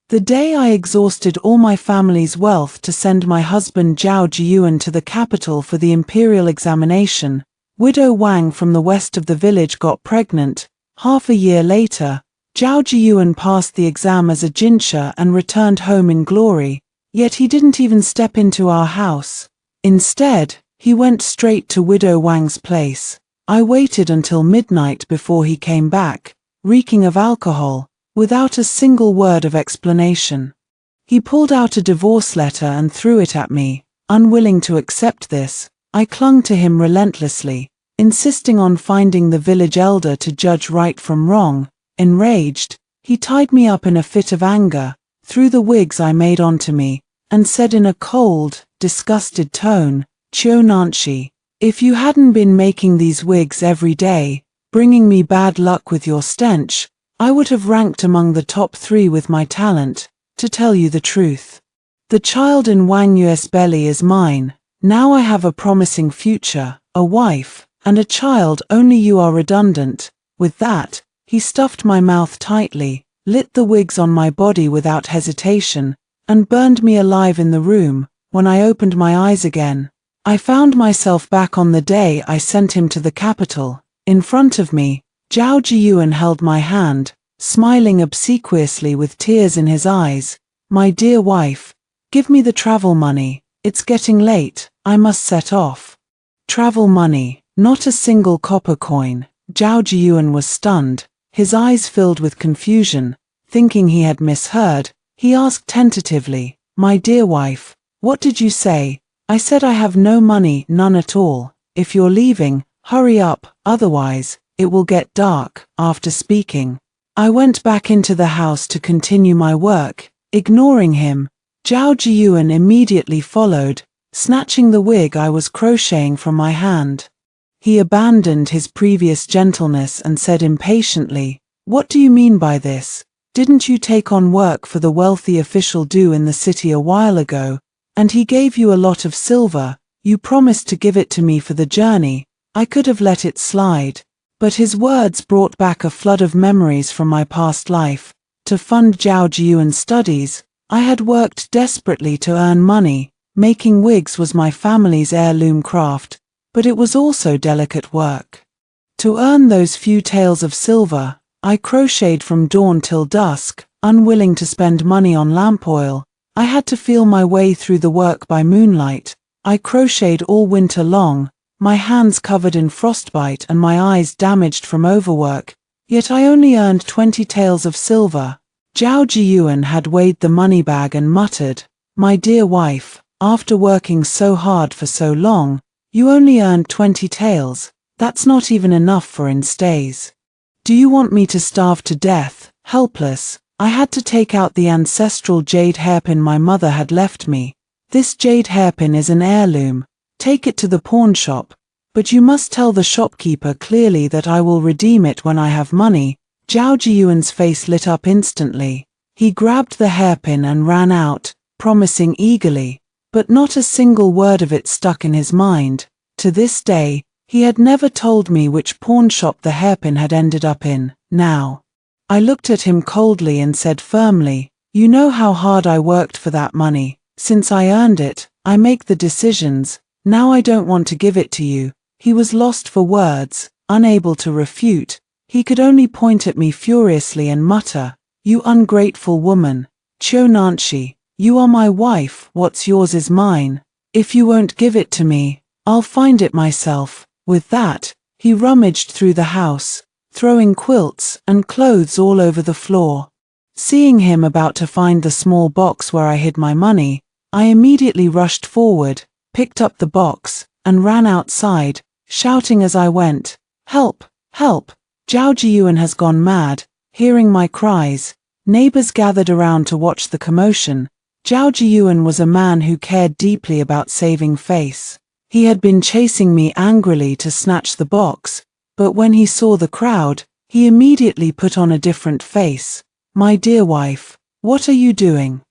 The day I exhausted all my family's wealth to send my husband Zhao Jiyuan to the capital for the imperial examination, widow Wang from the west of the village got pregnant. Half a year later, Zhao Jiyuan passed the exam as a jinsha and returned home in glory, yet he didn't even step into our house. Instead, he went straight to widow Wang's place. I waited until midnight before he came back, reeking of alcohol, without a single word of explanation. He pulled out a divorce letter and threw it at me. Unwilling to accept this, I clung to him relentlessly, insisting on finding the village elder to judge right from wrong. Enraged, he tied me up in a fit of anger, threw the wigs I made onto me, and said in a cold, disgusted tone, "Qiu Nanshi, if you hadn't been making these wigs every day, bringing me bad luck with your stench, I would have ranked among the top 3 with my talent. To tell you the truth, the child in Wang Yue's belly is mine. Now I have a promising future, a wife, and a child. Only you are redundant." With that, he stuffed my mouth tightly, lit the wigs on my body without hesitation, and burned me alive in the room. When I opened my eyes again, I found myself back on the day I sent him to the capital. In front of me, Zhao Jiyuan held my hand, smiling obsequiously with tears in his eyes. "My dear wife, give me the travel money. It's getting late, I must set off." Travel money, not a single copper coin. Zhao Jiyuan was stunned, his eyes filled with confusion. Thinking he had misheard, he asked tentatively, "My dear wife, what did you say?" "I said I have no money, none at all. If you're leaving, hurry up, otherwise, it will get dark." After speaking, I went back into the house to continue my work. Ignoring him, Zhao Jiyuan immediately followed, snatching the wig I was crocheting from my hand. He abandoned his previous gentleness and said impatiently, "What do you mean by this? Didn't you take on work for the wealthy official Du in the city a while ago, and he gave you a lot of silver? You promised to give it to me for the journey. I could have let it slide." But his words brought back a flood of memories from my past life. To fund Zhao Jiyuan's studies, I had worked desperately to earn money. Making wigs was my family's heirloom craft, but it was also delicate work. To earn those few taels of silver, I crocheted from dawn till dusk, unwilling to spend money on lamp oil. I had to feel my way through the work by moonlight. I crocheted all winter long, my hands covered in frostbite and my eyes damaged from overwork, yet I only earned 20 taels of silver. Zhao Jiyuan had weighed the money bag and muttered, "My dear wife, after working so hard for so long, you only earned 20 taels. That's not even enough for instays. Do you want me to starve to death?" Helpless, I had to take out the ancestral jade hairpin my mother had left me. "This jade hairpin is an heirloom. Take it to the pawn shop, but you must tell the shopkeeper clearly that I will redeem it when I have money." Zhao Jiyuan's face lit up instantly. He grabbed the hairpin and ran out, promising eagerly, but not a single word of it stuck in his mind. To this day, he had never told me which pawn shop the hairpin had ended up in. Now, I looked at him coldly and said firmly, "You know how hard I worked for that money. Since I earned it, I make the decisions. Now I don't want to give it to you." He was lost for words, unable to refute. He could only point at me furiously and mutter, "You ungrateful woman. Qiu Nanshi, you are my wife. What's yours is mine. If you won't give it to me, I'll find it myself." With that, he rummaged through the house, throwing quilts and clothes all over the floor. Seeing him about to find the small box where I hid my money, I immediately rushed forward, picked up the box, and ran outside, shouting as I went, "Help! Help! Zhao Jiyuan has gone mad." Hearing my cries, neighbors gathered around to watch the commotion. Zhao Jiyuan was a man who cared deeply about saving face. He had been chasing me angrily to snatch the box, but when he saw the crowd, he immediately put on a different face. "My dear wife, what are you doing?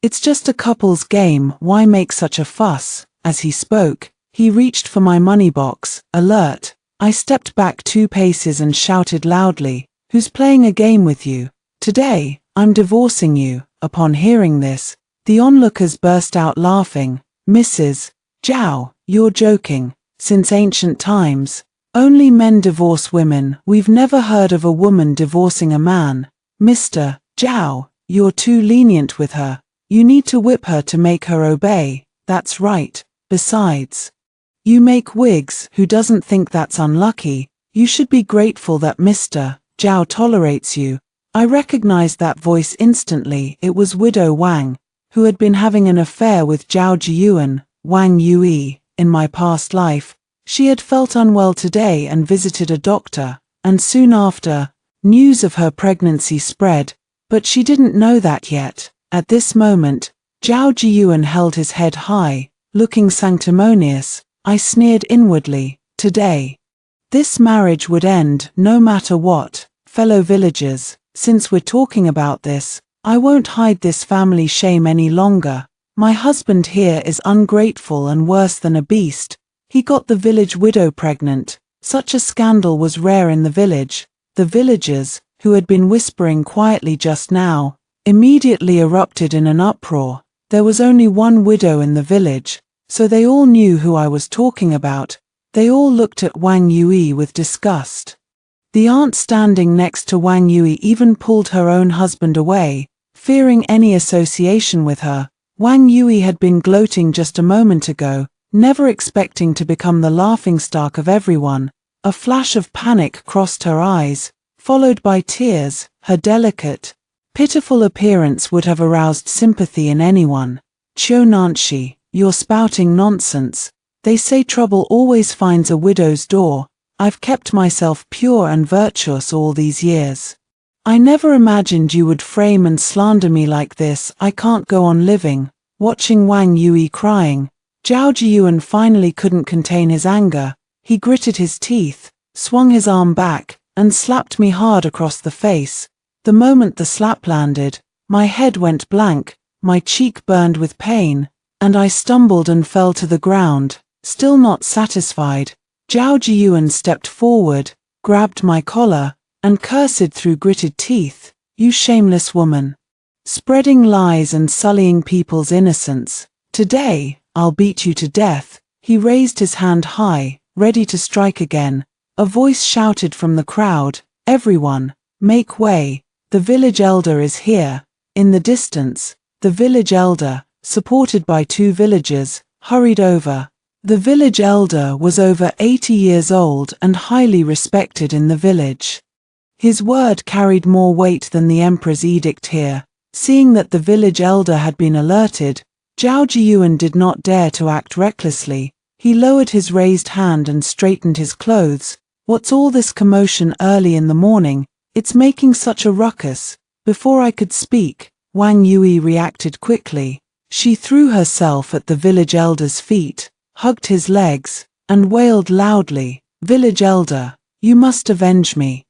It's just a couple's game, why make such a fuss?" As he spoke, he reached for my money box. Alert, I stepped back 2 paces and shouted loudly, "Who's playing a game with you? Today, I'm divorcing you." Upon hearing this, the onlookers burst out laughing. Mrs. Zhao, you're joking. Since ancient times, only men divorce women. We've never heard of a woman divorcing a man. Mr. Zhao, you're too lenient with her. You need to whip her to make her obey. That's right. Besides, you make wigs. Who doesn't think that's unlucky? You should be grateful that Mr. Zhao tolerates you. I recognized that voice instantly. It was Widow Wang, who had been having an affair with Zhao Jiyuan, Wang Yui. In my past life, she had felt unwell today and visited a doctor, and soon after, news of her pregnancy spread, but she didn't know that yet. At this moment, Zhao Jiyuan held his head high, looking sanctimonious. I sneered inwardly. Today, this marriage would end no matter what. Fellow villagers, since we're talking about this, I won't hide this family shame any longer. My husband here is ungrateful and worse than a beast. He got the village widow pregnant. Such a scandal was rare in the village. The villagers, who had been whispering quietly just now, immediately erupted in an uproar. There was only one widow in the village, so they all knew who I was talking about. They all looked at Wang Yui with disgust. The aunt standing next to Wang Yui even pulled her own husband away, fearing any association with her. Wang Yui had been gloating just a moment ago, never expecting to become the laughingstock of everyone. A flash of panic crossed her eyes, followed by tears. Her delicate, pitiful appearance would have aroused sympathy in anyone. Qiu Nanshi, you're spouting nonsense. They say trouble always finds a widow's door. I've kept myself pure and virtuous all these years. I never imagined you would frame and slander me like this. I can't go on living. Watching Wang Yui crying, Zhao Jiyuan finally couldn't contain his anger. He gritted his teeth, swung his arm back, and slapped me hard across the face. The moment the slap landed, my head went blank, my cheek burned with pain, and I stumbled and fell to the ground. Still not satisfied, Zhao Jiyuan stepped forward, grabbed my collar, and cursed through gritted teeth. You shameless woman. Spreading lies and sullying people's innocence. Today, I'll beat you to death. He raised his hand high, ready to strike again. A voice shouted from the crowd, everyone, make way. The village elder is here. In the distance, the village elder, supported by two villagers, hurried over. The village elder was over 80 years old and highly respected in the village. His word carried more weight than the emperor's edict here. Seeing that the village elder had been alerted, Zhao Jiyuan did not dare to act recklessly. He lowered his raised hand and straightened his clothes. What's all this commotion early in the morning? It's making such a ruckus. Before I could speak, Wang Yui reacted quickly. She threw herself at the village elder's feet, hugged his legs, and wailed loudly, "Village elder, you must avenge me.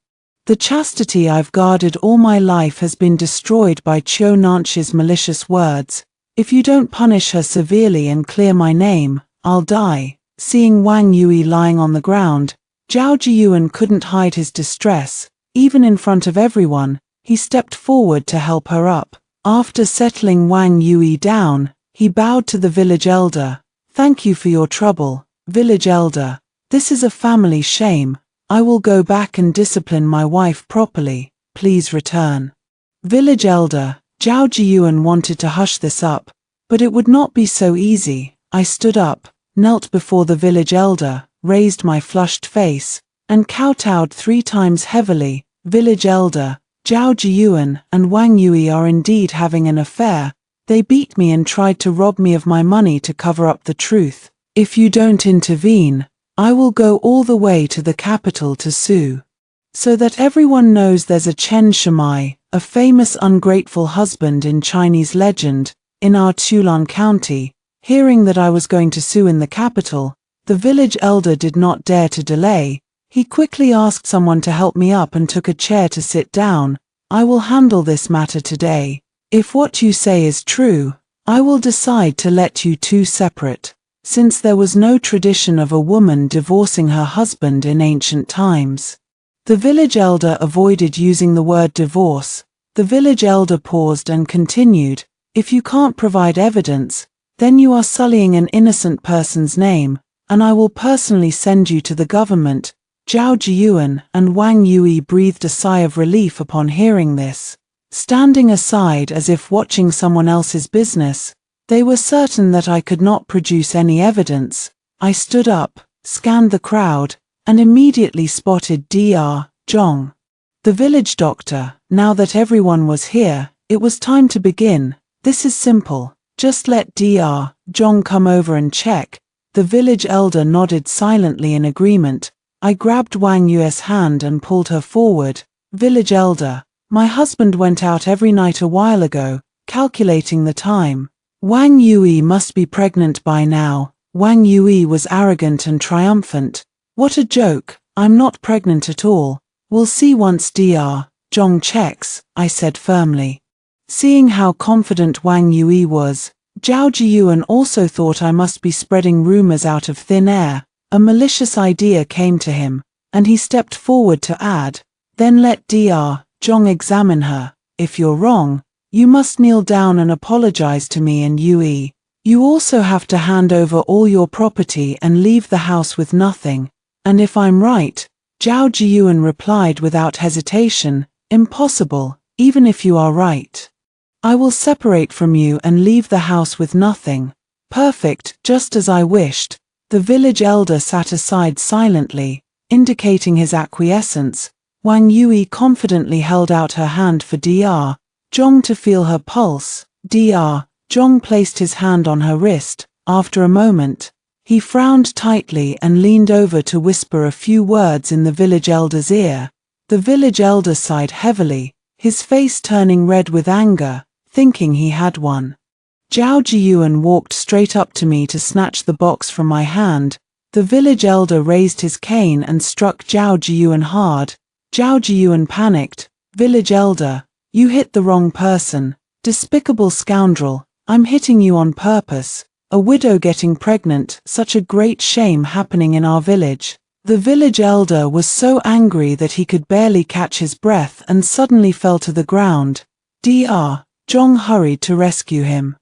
The chastity I've guarded all my life has been destroyed by Qiu Nanshi's malicious words. If you don't punish her severely and clear my name, I'll die." Seeing Wang Yui lying on the ground, Zhao Jiyuan couldn't hide his distress. Even in front of everyone, he stepped forward to help her up. After settling Wang Yui down, he bowed to the village elder. "Thank you for your trouble, village elder. This is a family shame. I will go back and discipline my wife properly. Please return." Village elder, Zhao Jiyuan wanted to hush this up, but it would not be so easy. I stood up, knelt before the village elder, raised my flushed face, and kowtowed 3 times heavily. "Village elder, Zhao Jiyuan and Wang Yui are indeed having an affair. They beat me and tried to rob me of my money to cover up the truth. If you don't intervene, I will go all the way to the capital to sue. So that everyone knows there's a Chen Shimai, a famous ungrateful husband in Chinese legend, in our Tulan County." Hearing that I was going to sue in the capital, the village elder did not dare to delay. He quickly asked someone to help me up and took a chair to sit down. "I will handle this matter today. If what you say is true, I will decide to let you two separate." Since there was no tradition of a woman divorcing her husband in ancient times, the village elder avoided using the word divorce. The village elder paused and continued, "If you can't provide evidence, then you are sullying an innocent person's name, and I will personally send you to the government." Zhao Jiyuan and Wang Yui breathed a sigh of relief upon hearing this. Standing aside as if watching someone else's business, they were certain that I could not produce any evidence. I stood up, scanned the crowd, and immediately spotted Dr. Zhong, the village doctor. Now that everyone was here, it was time to begin. "This is simple. Just let Dr. Zhong come over and check." The village elder nodded silently in agreement. I grabbed Wang Yui's hand and pulled her forward. "Village elder, my husband went out every night a while ago," calculating the time. "Wang Yui must be pregnant by now." Wang Yui was arrogant and triumphant. "What a joke, I'm not pregnant at all. We'll see once Dr. Zhong checks," I said firmly. Seeing how confident Wang Yui was, Zhao Jiyuan also thought I must be spreading rumors out of thin air. A malicious idea came to him, and he stepped forward to add, "Then let Dr. Zhong examine her. If you're wrong, you must kneel down and apologize to me and Yui. You also have to hand over all your property and leave the house with nothing." "And if I'm right," Zhao Jiyuan replied without hesitation, "impossible, even if you are right. I will separate from you and leave the house with nothing." "Perfect, just as I wished." The village elder sat aside silently, indicating his acquiescence. Wang Yui confidently held out her hand for Dr. Zhong to feel her pulse. Dr. Zhong placed his hand on her wrist. After a moment, he frowned tightly and leaned over to whisper a few words in the village elder's ear. The village elder sighed heavily, his face turning red with anger, thinking he had won. Zhao Jiyuan walked straight up to me to snatch the box from my hand. The village elder raised his cane and struck Zhao Jiyuan hard. Zhao Jiyuan panicked. "Village elder, you hit the wrong person. Despicable scoundrel, I'm hitting you on purpose. A widow getting pregnant, such a great shame happening in our village." The village elder was so angry that he could barely catch his breath and suddenly fell to the ground. Dr. Zhong hurried to rescue him.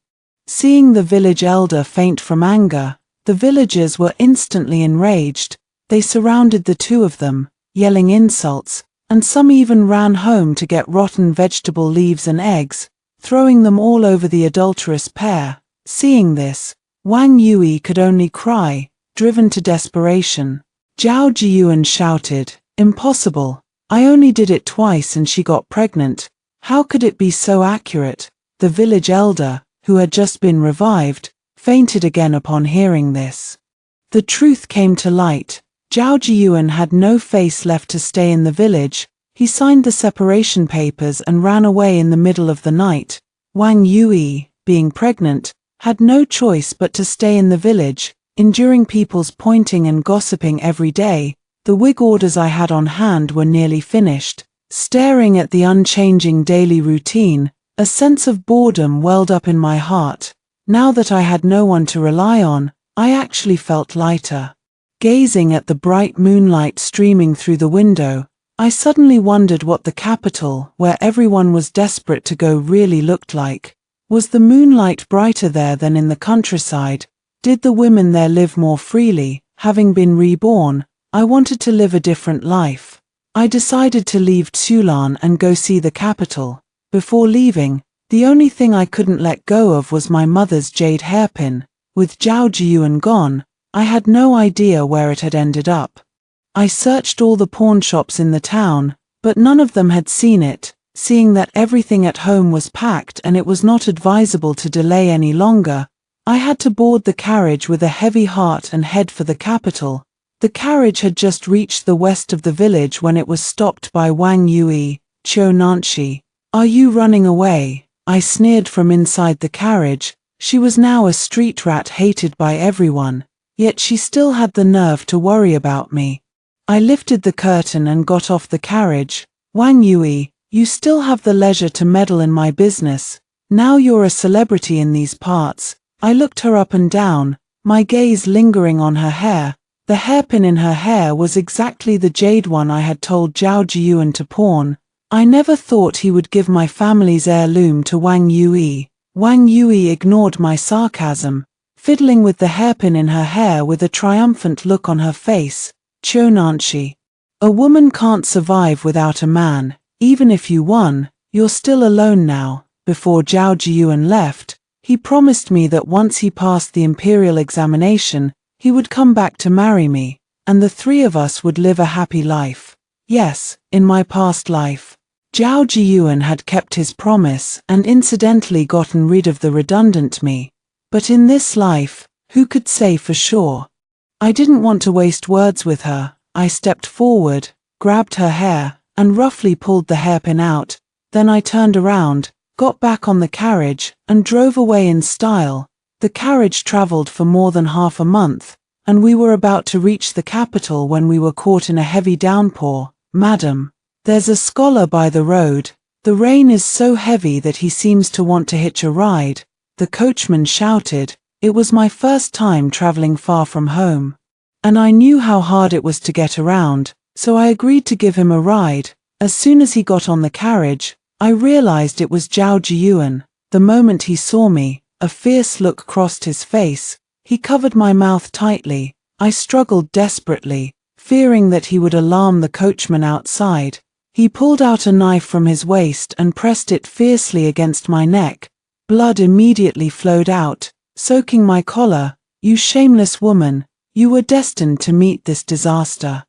Seeing the village elder faint from anger, the villagers were instantly enraged. They surrounded the two of them, yelling insults, and some even ran home to get rotten vegetable leaves and eggs, throwing them all over the adulterous pair. Seeing this, Wang Yui could only cry, driven to desperation. Zhao Jiyuan shouted, "Impossible! I only did it twice and she got pregnant. How could it be so accurate?" The village elder, who had just been revived, fainted again upon hearing this. The truth came to light. Zhao Jiyuan had no face left to stay in the village. He signed the separation papers and ran away in the middle of the night. Wang Yui, being pregnant, had no choice but to stay in the village, enduring people's pointing and gossiping every day. The wig orders I had on hand were nearly finished. Staring at the unchanging daily routine, a sense of boredom welled up in my heart. Now that I had no one to rely on, I actually felt lighter. Gazing at the bright moonlight streaming through the window, I suddenly wondered what the capital, where everyone was desperate to go, really looked like. Was the moonlight brighter there than in the countryside? Did the women there live more freely, having been reborn? I wanted to live a different life. I decided to leave Tsulan and go see the capital. Before leaving, the only thing I couldn't let go of was my mother's jade hairpin. With Zhao Jiyuan gone, I had no idea where it had ended up. I searched all the pawn shops in the town, but none of them had seen it. Seeing that everything at home was packed and it was not advisable to delay any longer, I had to board the carriage with a heavy heart and head for the capital. The carriage had just reached the west of the village when it was stopped by Wang Yui. "Qiu Nanshi, are you running away?" I sneered from inside the carriage. She was now a street rat hated by everyone, yet she still had the nerve to worry about me. I lifted the curtain and got off the carriage. "Wang Yui, you still have the leisure to meddle in my business. Now you're a celebrity in these parts." I looked her up and down, my gaze lingering on her hair. The hairpin in her hair was exactly the jade one I had told Zhao Jiyuan to pawn. I never thought he would give my family's heirloom to Wang Yue. Wang Yue ignored my sarcasm, fiddling with the hairpin in her hair with a triumphant look on her face. Chonanshi. A woman can't survive without a man. Even if you won, you're still alone now. Before Zhao Jiyuan left, he promised me that once he passed the imperial examination, he would come back to marry me, and the three of us would live a happy life. Yes, in my past life. Zhao Jiyuan had kept his promise and incidentally gotten rid of the redundant me. But in this life, who could say for sure? I didn't want to waste words with her. I stepped forward, grabbed her hair, and roughly pulled the hairpin out. Then I turned around, got back on the carriage, and drove away in style. The carriage traveled for more than half a month, and we were about to reach the capital when we were caught in a heavy downpour. Madam, there's a scholar by the road. The rain is so heavy that he seems to want to hitch a ride. The coachman shouted. It was my first time traveling far from home, and I knew how hard it was to get around, so I agreed to give him a ride. As soon as he got on the carriage, I realized it was Zhao Jiyuan. The moment he saw me, a fierce look crossed his face. He covered my mouth tightly. I struggled desperately, fearing that he would alarm the coachman outside. He pulled out a knife from his waist and pressed it fiercely against my neck. Blood immediately flowed out, soaking my collar. You shameless woman, you were destined to meet this disaster.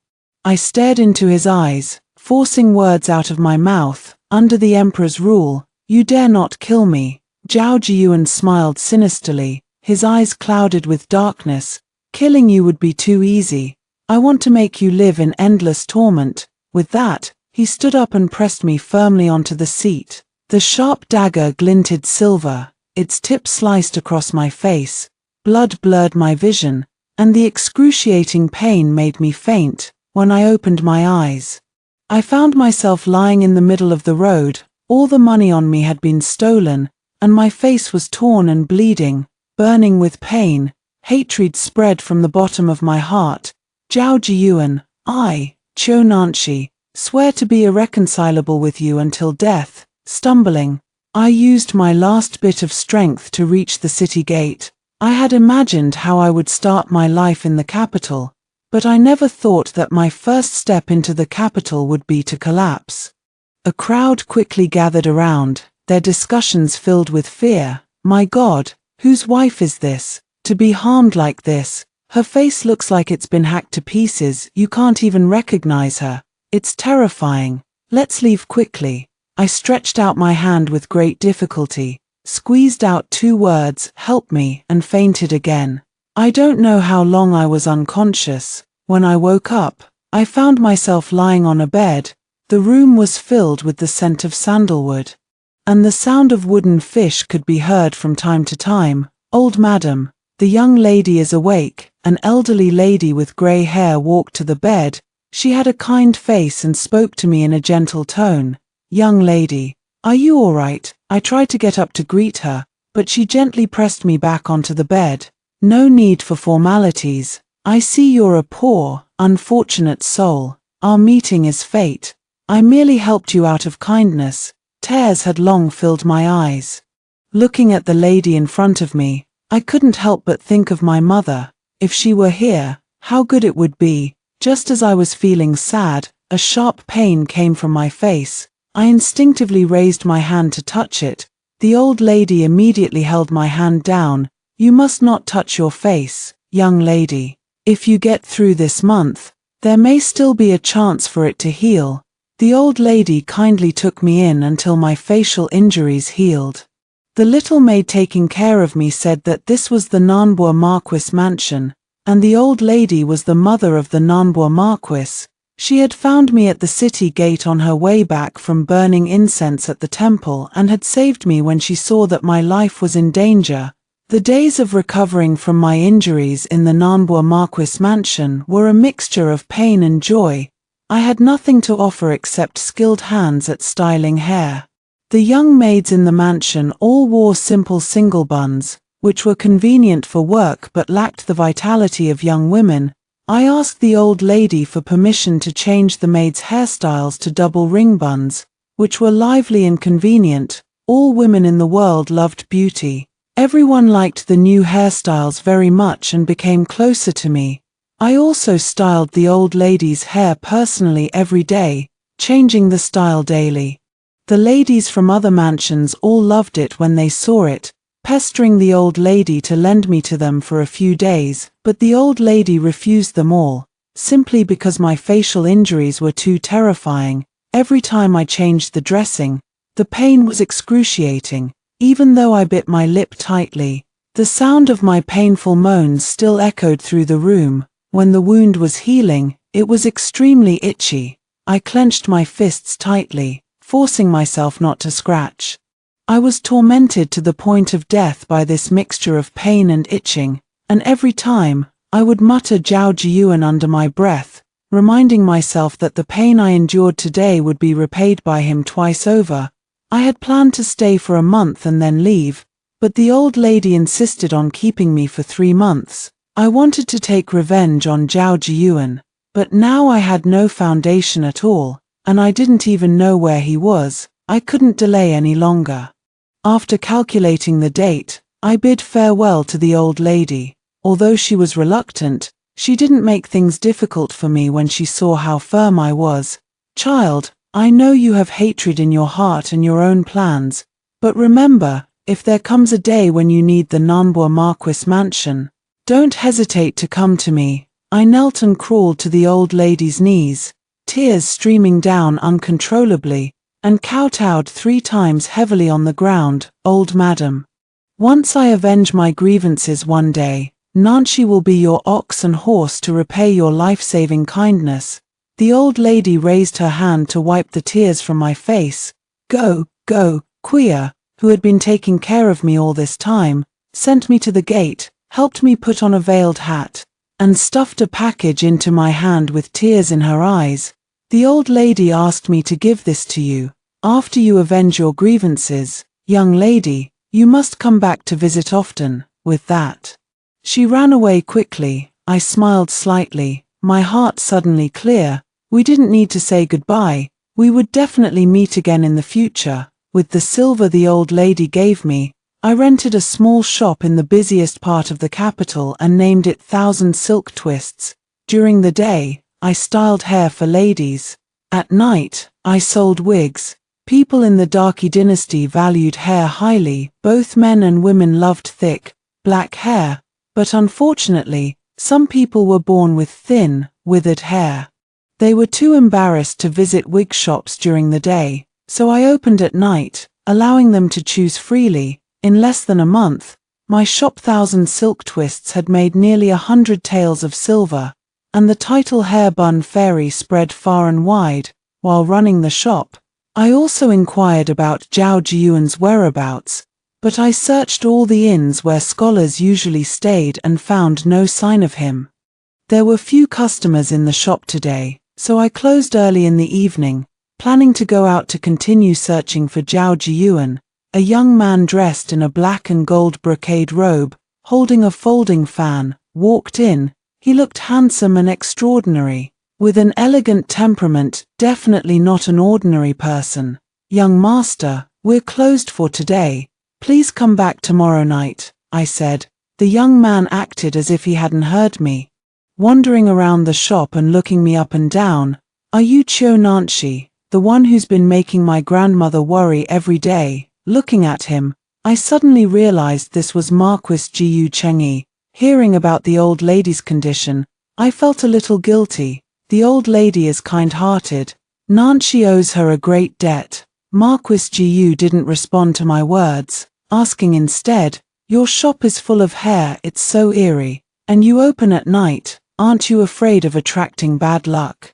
I stared into his eyes, forcing words out of my mouth. Under the emperor's rule, you dare not kill me. Zhao Jiyuan smiled sinisterly, his eyes clouded with darkness. Killing you would be too easy. I want to make you live in endless torment. With that, he stood up and pressed me firmly onto the seat. The sharp dagger glinted silver, its tip sliced across my face. Blood blurred my vision, and the excruciating pain made me faint. When I opened my eyes, I found myself lying in the middle of the road. All the money on me had been stolen, and my face was torn and bleeding, burning with pain. Hatred spread from the bottom of my heart. Zhao Jiyuan, I, Chonanshi, swear to be irreconcilable with you until death. Stumbling, I used my last bit of strength to reach the city gate. I had imagined how I would start my life in the capital, but I never thought that my first step into the capital would be to collapse. A crowd quickly gathered around, their discussions filled with fear. My God, whose wife is this? To be harmed like this? Her face looks like it's been hacked to pieces. You can't even recognize her. It's terrifying. Let's leave quickly. I stretched out my hand with great difficulty, squeezed out 2 words, help me, and fainted again. I don't know how long I was unconscious. When I woke up, I found myself lying on a bed. The room was filled with the scent of sandalwood, and the sound of wooden fish could be heard from time to time. Old madam, the young lady is awake. An elderly lady with grey hair walked to the bed. She had a kind face and spoke to me in a gentle tone. Young lady, are you all right? I tried to get up to greet her, but she gently pressed me back onto the bed. No need for formalities. I see you're a poor, unfortunate soul. Our meeting is fate. I merely helped you out of kindness. Tears had long filled my eyes. Looking at the lady in front of me, I couldn't help but think of my mother. If she were here, how good it would be. Just as I was feeling sad, a sharp pain came from my face. I instinctively raised my hand to touch it. The old lady immediately held my hand down. You must not touch your face, young lady. If you get through this month, there may still be a chance for it to heal. The old lady kindly took me in until my facial injuries healed. The little maid taking care of me said that this was the Nanbour Marquis mansion, and the old lady was the mother of the Nanbour Marquis. She had found me at the city gate on her way back from burning incense at the temple and had saved me when she saw that my life was in danger. The days of recovering from my injuries in the Nanbour Marquis mansion were a mixture of pain and joy. I had nothing to offer except skilled hands at styling hair. The young maids in the mansion all wore simple single buns, which were convenient for work but lacked the vitality of young women. I asked the old lady for permission to change the maids' hairstyles to double ring buns. which were lively and convenient. All women in the world loved beauty. Everyone liked the new hairstyles very much and became closer to me. I also styled the old lady's hair personally every day, changing the style daily. The ladies from other mansions all loved it when they saw it, pestering the old lady to lend me to them for a few days, but the old lady refused them all, simply because my facial injuries were too terrifying. Every time I changed the dressing, the pain was excruciating. Even though I bit my lip tightly, the sound of my painful moans still echoed through the room. When the wound was healing, it was extremely itchy. I clenched my fists tightly, forcing myself not to scratch. I was tormented to the point of death by this mixture of pain and itching, and every time, I would mutter Zhao Jiyuan under my breath, reminding myself that the pain I endured today would be repaid by him twice over. I had planned to stay for a month and then leave, but the old lady insisted on keeping me for 3 months. I wanted to take revenge on Zhao Jiyuan, but now I had no foundation at all, and I didn't even know where he was. I couldn't delay any longer. After calculating the date, I bid farewell to the old lady. Although she was reluctant, she didn't make things difficult for me when she saw how firm I was. Child, I know you have hatred in your heart and your own plans, but remember, if there comes a day when you need the Nanbua Marquis mansion, don't hesitate to come to me. I knelt and crawled to the old lady's knees, tears streaming down uncontrollably, and kowtowed 3 times heavily on the ground. Old madam, once I avenge my grievances one day, Nanshi will be your ox and horse to repay your life-saving kindness. The old lady raised her hand to wipe the tears from my face. Go, Kuya, who had been taking care of me all this time, sent me to the gate, helped me put on a veiled hat, and stuffed a package into my hand with tears in her eyes. The old lady asked me to give this to you. After you avenge your grievances, young lady, you must come back to visit often. With that, she ran away quickly. I smiled slightly, my heart suddenly clear. We didn't need to say goodbye. We would definitely meet again in the future. With the silver the old lady gave me, I rented a small shop in the busiest part of the capital and named it 1000 Silk Twists. During the day, I styled hair for ladies. At night, I sold wigs. People in the Darky dynasty valued hair highly. Both men and women loved thick, black hair, but unfortunately, some people were born with thin, withered hair. They were too embarrassed to visit wig shops during the day, so I opened at night, allowing them to choose freely. In less than a month, my shop 1000 Silk Twists had made nearly 100 taels of silver, and the title hair bun fairy spread far and wide. While running the shop, I also inquired about Zhao Jiyuan's whereabouts, but I searched all the inns where scholars usually stayed and found no sign of him. There were few customers in the shop today, so I closed early in the evening, planning to go out to continue searching for Zhao Jiyuan. A young man dressed in a black and gold brocade robe, holding a folding fan, walked in. He looked handsome and extraordinary, with an elegant temperament, definitely not an ordinary person. Young master, we're closed for today. Please come back tomorrow night, I said. The young man acted as if he hadn't heard me, wandering around the shop and looking me up and down. Are you Chio Nanshi, the one who's been making my grandmother worry every day? Looking at him, I suddenly realized this was Marquis Jiyu Chengyi. Hearing about the old lady's condition, I felt a little guilty. The old lady is kind-hearted. Nanshi owes her a great debt. Marquis Jiyu didn't respond to my words, asking instead, your shop is full of hair, it's so eerie, and you open at night, aren't you afraid of attracting bad luck?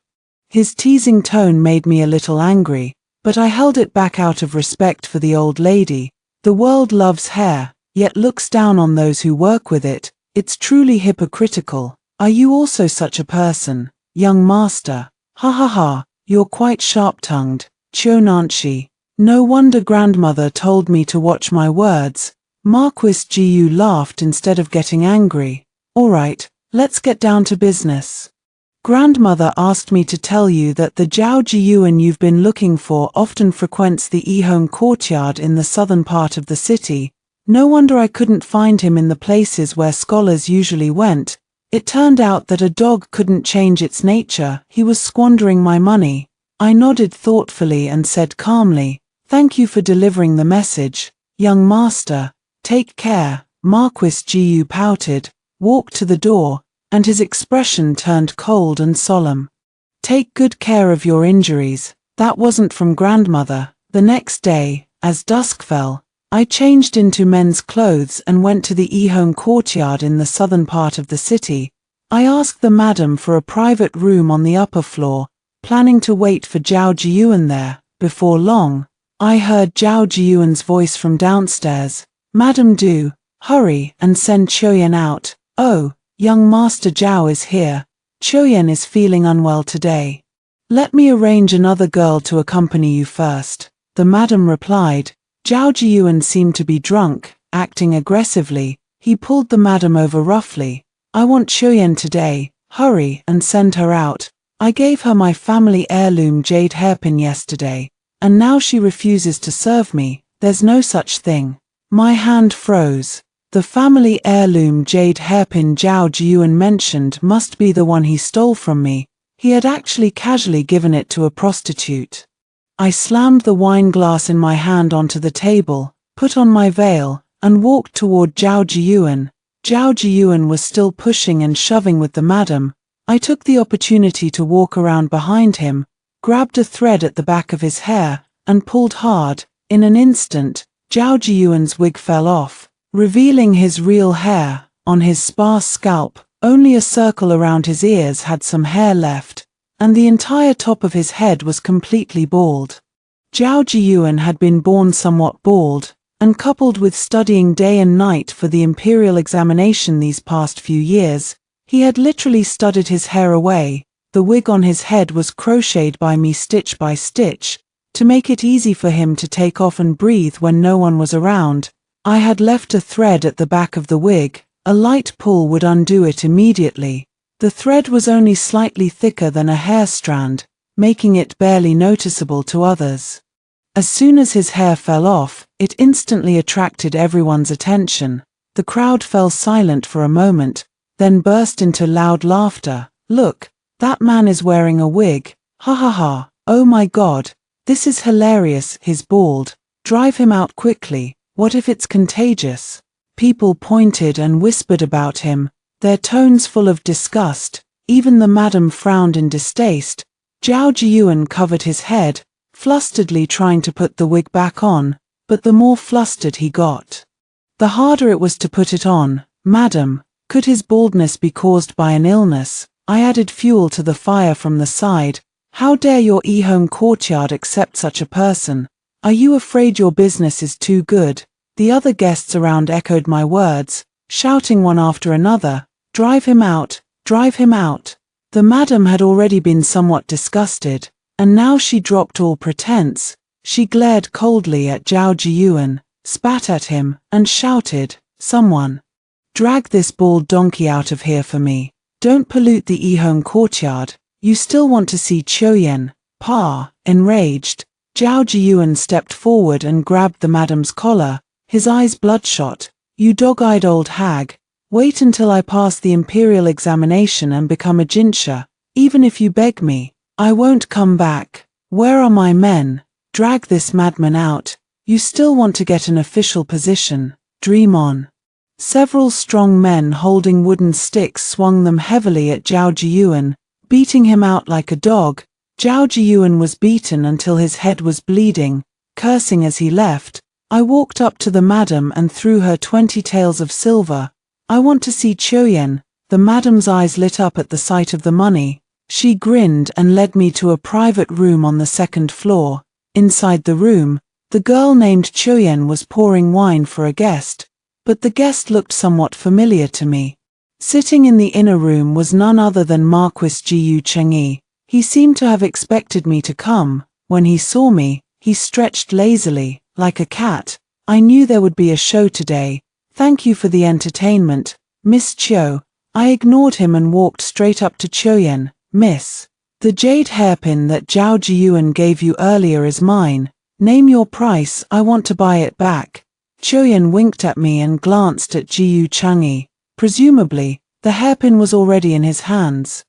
His teasing tone made me a little angry, but I held it back out of respect for the old lady. The world loves hair, yet looks down on those who work with it. It's truly hypocritical. Are you also such a person, young master? Ha ha ha, you're quite sharp-tongued, Chio Nanshi. No wonder grandmother told me to watch my words. Marquis Jiyu laughed instead of getting angry. All right, let's get down to business. Grandmother asked me to tell you that the Zhao Jiyuan you've been looking for often frequents the Yihong courtyard in the southern part of the city. No wonder I couldn't find him in the places where scholars usually went. It turned out that a dog couldn't change its nature. He was squandering my money. I nodded thoughtfully and said calmly, "Thank you for delivering the message, young master. Take care." Marquis Jiyu pouted, walked to the door, and his expression turned cold and solemn. "Take good care of your injuries." That wasn't from grandmother. The next day, as dusk fell, I changed into men's clothes and went to the Yihong courtyard in the southern part of the city. I asked the madam for a private room on the upper floor, planning to wait for Zhao Jiyuan there. Before long, I heard Zhao Jiyuan's voice from downstairs. "Madam, do hurry and send Qiuyan out." "Oh, young Master Zhao is here. Qiuyan is feeling unwell today. Let me arrange another girl to accompany you first," the madam replied. Zhao Jiyuan seemed to be drunk, acting aggressively. He pulled the madam over roughly. "I want Qiuyan today. Hurry and send her out. I gave her my family heirloom jade hairpin yesterday, and now she refuses to serve me. There's no such thing." My hand froze. The family heirloom jade hairpin Zhao Jiyuan mentioned must be the one he stole from me. He had actually casually given it to a prostitute. I slammed the wine glass in my hand onto the table, put on my veil, and walked toward Zhao Jiyuan. Zhao Jiyuan was still pushing and shoving with the madam. I took the opportunity to walk around behind him, grabbed a thread at the back of his hair, and pulled hard. In an instant, Zhao Jiyuan's wig fell off, revealing his real hair. On his sparse scalp, only a circle around his ears had some hair left, and the entire top of his head was completely bald. Zhao Jiyuan had been born somewhat bald, and coupled with studying day and night for the imperial examination these past few years, he had literally studied his hair away. The wig on his head was crocheted by me stitch by stitch, to make it easy for him to take off and breathe when no one was around. I had left a thread at the back of the wig. A light pull would undo it immediately. The thread was only slightly thicker than a hair strand, making it barely noticeable to others. As soon as his hair fell off, it instantly attracted everyone's attention. The crowd fell silent for a moment, then burst into loud laughter. "Look, that man is wearing a wig. Ha ha ha, oh my God, this is hilarious, he's bald. Drive him out quickly, what if it's contagious?" People pointed and whispered about him, their tones full of disgust. Even the madam frowned in distaste. Zhao Jiyuan covered his head, flusteredly trying to put the wig back on, but the more flustered he got, the harder it was to put it on. "Madam, could his baldness be caused by an illness?" I added fuel to the fire from the side. "How dare your Yihong courtyard accept such a person? Are you afraid your business is too good?" The other guests around echoed my words, shouting one after another, "Drive him out, drive him out." The madam had already been somewhat disgusted, and now she dropped all pretense. She glared coldly at Zhao Jiyuan, spat at him, and shouted, "Someone, drag this bald donkey out of here for me. Don't pollute the Yihong courtyard. You still want to see Qiuyan." Pa, enraged, Zhao Jiyuan stepped forward and grabbed the madam's collar, his eyes bloodshot. "You dog-eyed old hag, wait until I pass the imperial examination and become a jinsha. Even if you beg me, I won't come back. Where are my men? Drag this madman out. You still want to get an official position? Dream on." Several strong men holding wooden sticks swung them heavily at Zhao Jiyuan, beating him out like a dog. Zhao Jiyuan was beaten until his head was bleeding, cursing as he left. I walked up to the madam and threw her 20 taels of silver. "I want to see Qiuyan." The madam's eyes lit up at the sight of the money. She grinned and led me to a private room on the second floor. Inside the room, the girl named Qiuyan was pouring wine for a guest, but the guest looked somewhat familiar to me. Sitting in the inner room was none other than Marquis Jiyu Chengyi. He seemed to have expected me to come. When he saw me, he stretched lazily, like a cat. "I knew there would be a show today. Thank you for the entertainment, Miss Qiu." I ignored him and walked straight up to Qiuyan. Miss, the jade hairpin that Zhao Jiyuan gave you earlier is mine. Name your price, I want to buy it back. Chuyan winked at me and glanced at Jiyu Chang'e. Presumably, the hairpin was already in his hands.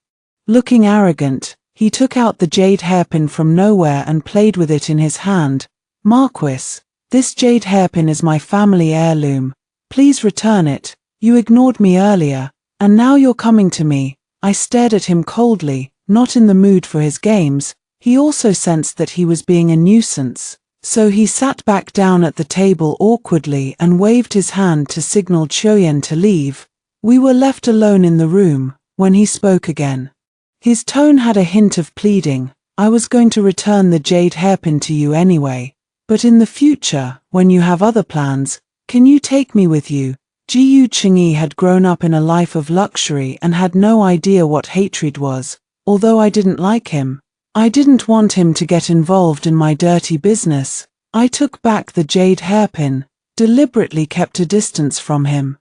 Looking arrogant, he took out the jade hairpin from nowhere and played with it in his hand. Marquis, this jade hairpin is my family heirloom. Please return it. You ignored me earlier, and now you're coming to me. I stared at him coldly, not in the mood for his games. He also sensed that he was being a nuisance. So he sat back down at the table awkwardly and waved his hand to signal Chuyan to leave. We were left alone in the room when he spoke again. His tone had a hint of pleading. I was going to return the jade hairpin to you anyway. But in the future, when you have other plans, can you take me with you? Jiyu Chang'e had grown up in a life of luxury and had no idea what hatred was. Although I didn't like him, I didn't want him to get involved in my dirty business. I took back the jade hairpin, deliberately kept a distance from him,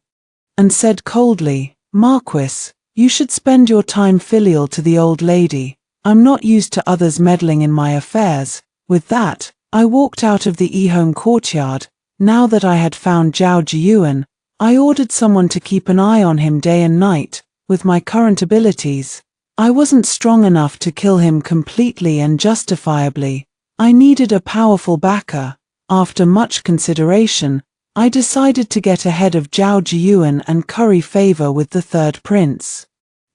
and said coldly, Marquis, you should spend your time filial to the old lady. I'm not used to others meddling in my affairs. With that, I walked out of the Ehome courtyard. Now that I had found Zhao Jiyuan, I ordered someone to keep an eye on him day and night. With my current abilities, I wasn't strong enough to kill him completely and justifiably. I needed a powerful backer. After much consideration, I decided to get ahead of Zhao Jiyuan and curry favor with the third prince.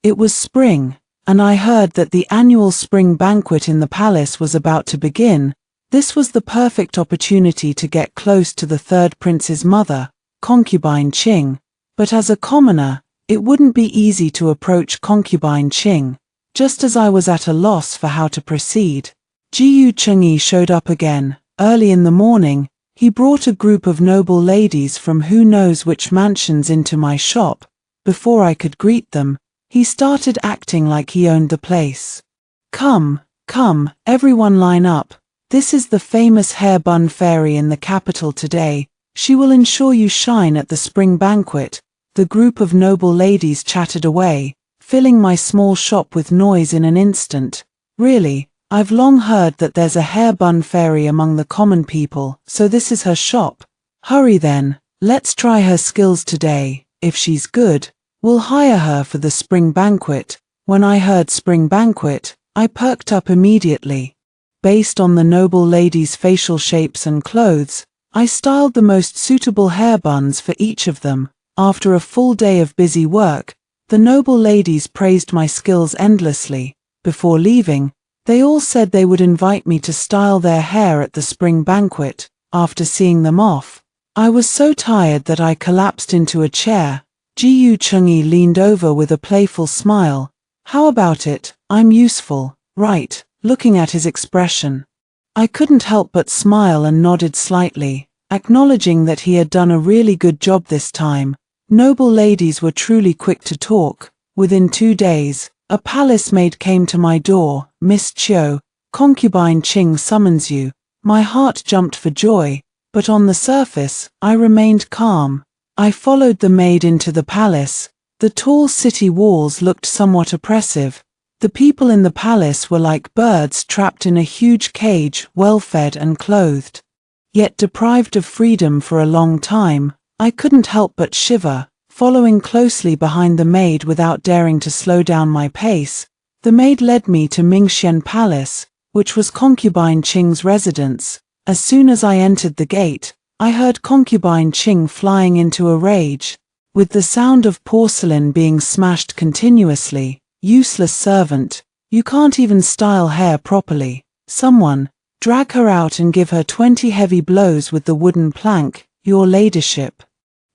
It was spring, and I heard that the annual spring banquet in the palace was about to begin. This was the perfect opportunity to get close to the third prince's mother, concubine Qing. But as a commoner, it wouldn't be easy to approach concubine Qing. Just as I was at a loss for how to proceed, Jiyu Chang'e showed up again. Early in the morning, he brought a group of noble ladies from who knows which mansions into my shop. Before I could greet them, he started acting like he owned the place. Come, everyone line up. This is the famous hair bun fairy in the capital today. She will ensure you shine at the spring banquet. The group of noble ladies chatted away, filling my small shop with noise in an instant. Really, I've long heard that there's a hair bun fairy among the common people, so this is her shop. Hurry then, let's try her skills today. If she's good, we'll hire her for the spring banquet. When I heard spring banquet, I perked up immediately. Based on the noble ladies' facial shapes and clothes, I styled the most suitable hair buns for each of them. After a full day of busy work, the noble ladies praised my skills endlessly. Before leaving, they all said they would invite me to style their hair at the spring banquet. After seeing them off, I was so tired that I collapsed into a chair. Jiyu Chang'e leaned over with a playful smile. How about it? I'm useful, right? Looking at his expression, I couldn't help but smile and nodded slightly, acknowledging that he had done a really good job this time. Noble ladies were truly quick to talk. Within 2 days, a palace maid came to my door. Miss Chiu, concubine Qing summons you. My heart jumped for joy, but on the surface, I remained calm. I followed the maid into the palace. The tall city walls looked somewhat oppressive. The people in the palace were like birds trapped in a huge cage, well-fed and clothed, yet deprived of freedom for a long time. I couldn't help but shiver. Following closely behind the maid without daring to slow down my pace, the maid led me to Mingxian Palace, which was concubine Qing's residence. As soon as I entered the gate, I heard concubine Qing flying into a rage, with the sound of porcelain being smashed continuously. Useless servant, you can't even style hair properly. Someone, drag her out and give her 20 heavy blows with the wooden plank, your ladyship.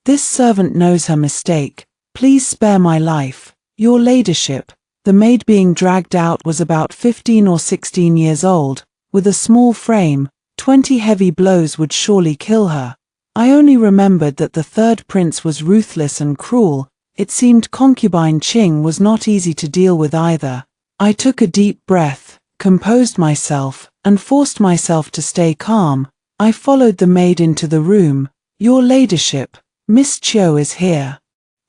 This servant knows her mistake. Please spare my life, your ladyship. The maid being dragged out was about 15 or 16 years old, with a small frame. 20 heavy blows would surely kill her. I only remembered that the third prince was ruthless and cruel. It seemed concubine Qing was not easy to deal with either. I took a deep breath, composed myself, and forced myself to stay calm. I followed the maid into the room. Your ladyship, Miss Chiu is here.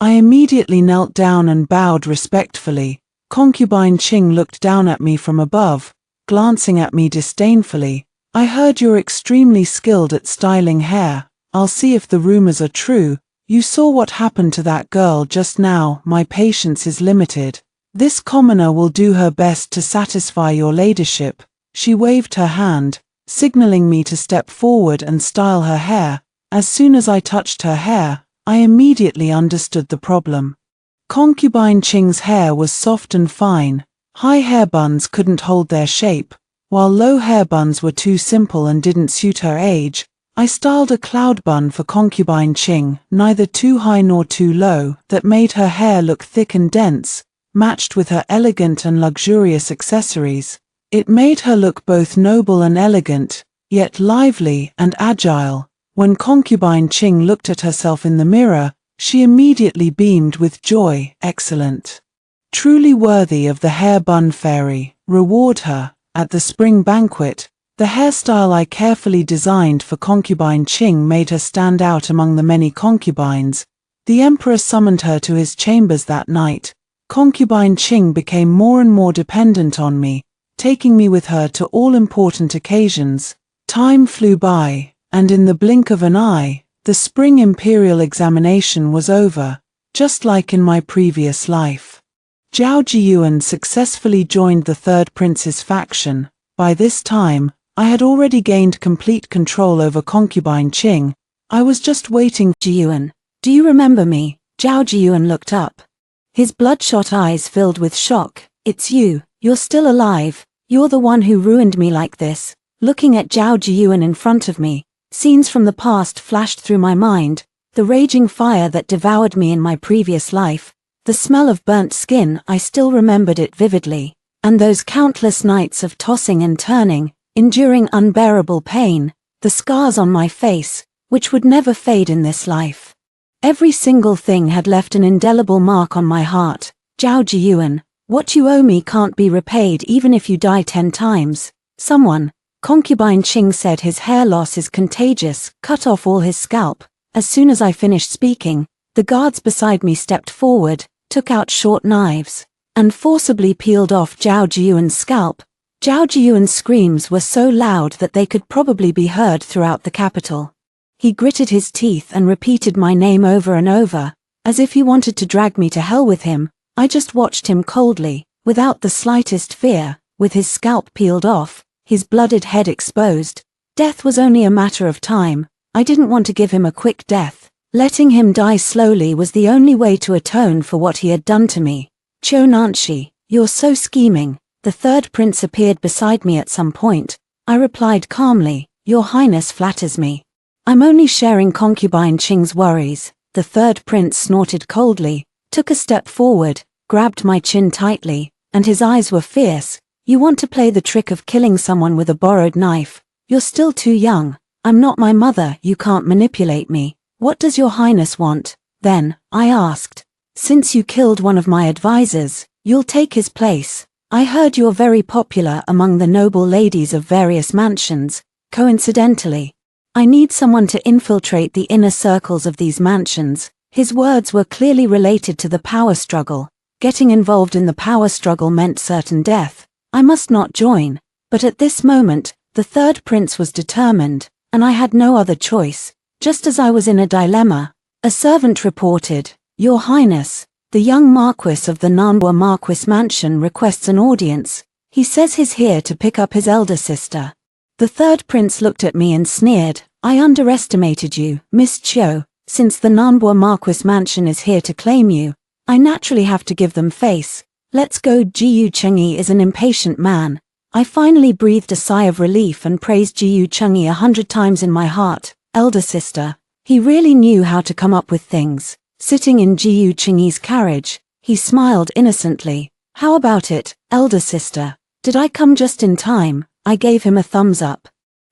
I immediately knelt down and bowed respectfully. Concubine Ching looked down at me from above, glancing at me disdainfully. I heard you're extremely skilled at styling hair. I'll see if the rumors are true. You saw what happened to that girl just now. My patience is limited. This commoner will do her best to satisfy your ladyship. She waved her hand, signaling me to step forward and style her hair. As soon as I touched her hair, I immediately understood the problem. Concubine Ching's hair was soft and fine. High hair buns couldn't hold their shape, while low hair buns were too simple and didn't suit her age. I styled a cloud bun for Concubine Ching, neither too high nor too low, that made her hair look thick and dense, matched with her elegant and luxurious accessories. It made her look both noble and elegant, yet lively and agile. When Concubine Ching looked at herself in the mirror, she immediately beamed with joy. Excellent. Truly worthy of the hair bun fairy. Reward her. At the spring banquet, the hairstyle I carefully designed for Concubine Ching made her stand out among the many concubines. The emperor summoned her to his chambers that night. Concubine Ching became more and more dependent on me, taking me with her to all important occasions. Time flew by, and in the blink of an eye, the spring imperial examination was over, just like in my previous life. Zhao Jiyuan successfully joined the third prince's faction. By this time, I had already gained complete control over Concubine Ching. I was just waiting. Jiyuan, do you remember me? Zhao Jiyuan looked up. His bloodshot eyes filled with shock. It's you. You're still alive. You're the one who ruined me like this. Looking at Zhao Jiyuan in front of me, scenes from the past flashed through my mind. The raging fire that devoured me in my previous life. The smell of burnt skin, I still remembered it vividly. And those countless nights of tossing and turning, enduring unbearable pain, the scars on my face, which would never fade in this life. Every single thing had left an indelible mark on my heart. Zhao Jiyuan, what you owe me can't be repaid even if you die 10 times. Someone, Concubine Ching said, his hair loss is contagious, cut off all his scalp. As soon as I finished speaking, the guards beside me stepped forward, took out short knives, and forcibly peeled off Zhao Jiyuan's scalp. Zhao Jiyuan's screams were so loud that they could probably be heard throughout the capital. He gritted his teeth and repeated my name over and over, as if he wanted to drag me to hell with him. I just watched him coldly, without the slightest fear, with his scalp peeled off, his blooded head exposed. Death was only a matter of time. I didn't want to give him a quick death. Letting him die slowly was the only way to atone for what he had done to me. Qiu Nanshi, you're so scheming. The third prince appeared beside me at some point. I replied calmly, Your Highness flatters me. I'm only sharing Concubine Ching's worries. The third prince snorted coldly, took a step forward, grabbed my chin tightly, and his eyes were fierce. You want to play the trick of killing someone with a borrowed knife? You're still too young. I'm not my mother, you can't manipulate me. What does your highness want? Then, I asked. Since you killed one of my advisors, you'll take his place. I heard you're very popular among the noble ladies of various mansions. Coincidentally, I need someone to infiltrate the inner circles of these mansions. His words were clearly related to the power struggle. Getting involved in the power struggle meant certain death. I must not join. But at this moment, the third prince was determined, and I had no other choice. Just as I was in a dilemma, a servant reported, Your Highness, the young Marquis of the Nanhua Marquis Mansion requests an audience. He says he's here to pick up his elder sister. The third prince looked at me and sneered, I underestimated you, Miss Qiu. Since the Nanhua Marquis Mansion is here to claim you, I naturally have to give them face. Let's go. Jiyu Chengyi is an impatient man. I finally breathed a sigh of relief and praised Jiyu Chengyi 100 times in my heart. Elder sister. He really knew how to come up with things. Sitting in Jiyu Chengyi's carriage, he smiled innocently. How about it, elder sister? Did I come just in time? I gave him a thumbs up.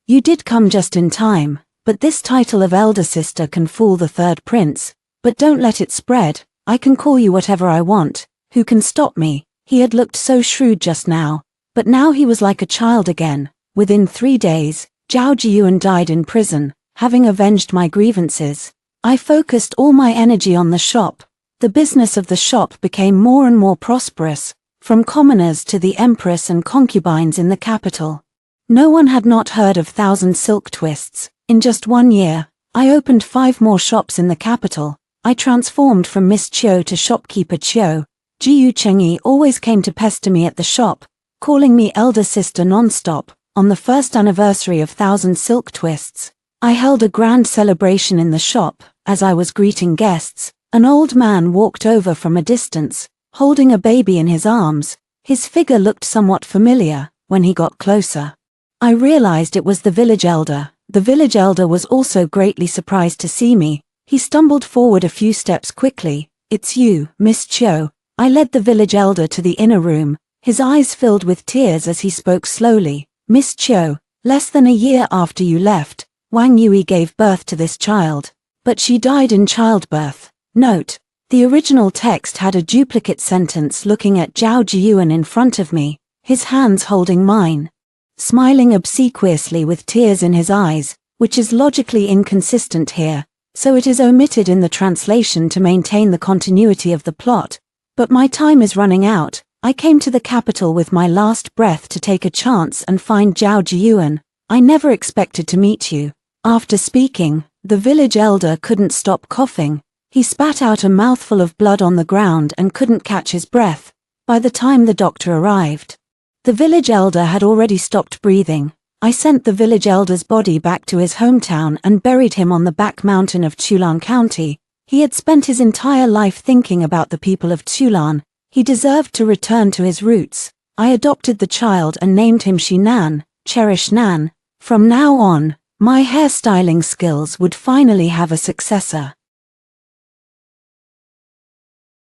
You did come just in time, but this title of elder sister can fool the third prince. But don't let it spread. I can call you whatever I want. Who can stop me? He had looked so shrewd just now, but now he was like a child again. Within 3 days, Zhao Jiyuan died in prison. Having avenged my grievances, I focused all my energy on the shop. The business of the shop became more and more prosperous. from commoners to the empress and concubines in the capital. No one had not heard of Thousand Silk Twists. In just 1 year, I opened 5 more shops in the capital. I transformed from Miss Chiu to shopkeeper Chiu. Jiu Chengyi always came to pester me at the shop, calling me elder sister non-stop. On the first anniversary of Thousand Silk Twists, I held a grand celebration in the shop. As I was greeting guests, an old man walked over from a distance, holding a baby in his arms. His figure looked somewhat familiar. When he got closer, I realized it was the village elder. The village elder was also greatly surprised to see me. He stumbled forward a few steps quickly. "It's you, Miss Chiu." I led the village elder to the inner room. His eyes filled with tears as he spoke slowly. "Miss Chiu, less than a year after you left, Wang Yui gave birth to this child. But she died in childbirth." Note: the original text had a duplicate sentence. Looking at Zhao Jiyuan in front of me, his hands holding mine, smiling obsequiously with tears in his eyes, which is logically inconsistent here, so it is omitted in the translation to maintain the continuity of the plot. But my time is running out. I came to the capital with my last breath to take a chance and find Zhao Jiyuan. I never expected to meet you. After speaking, the village elder couldn't stop coughing. He spat out a mouthful of blood on the ground and couldn't catch his breath. By the time the doctor arrived, the village elder had already stopped breathing. I sent the village elder's body back to his hometown and buried him on the back mountain of Chulan County. He had spent his entire life thinking about the people of Chulan. He deserved to return to his roots. I adopted the child and named him Shinan, Cherish Nan. From now on, my hairstyling skills would finally have a successor.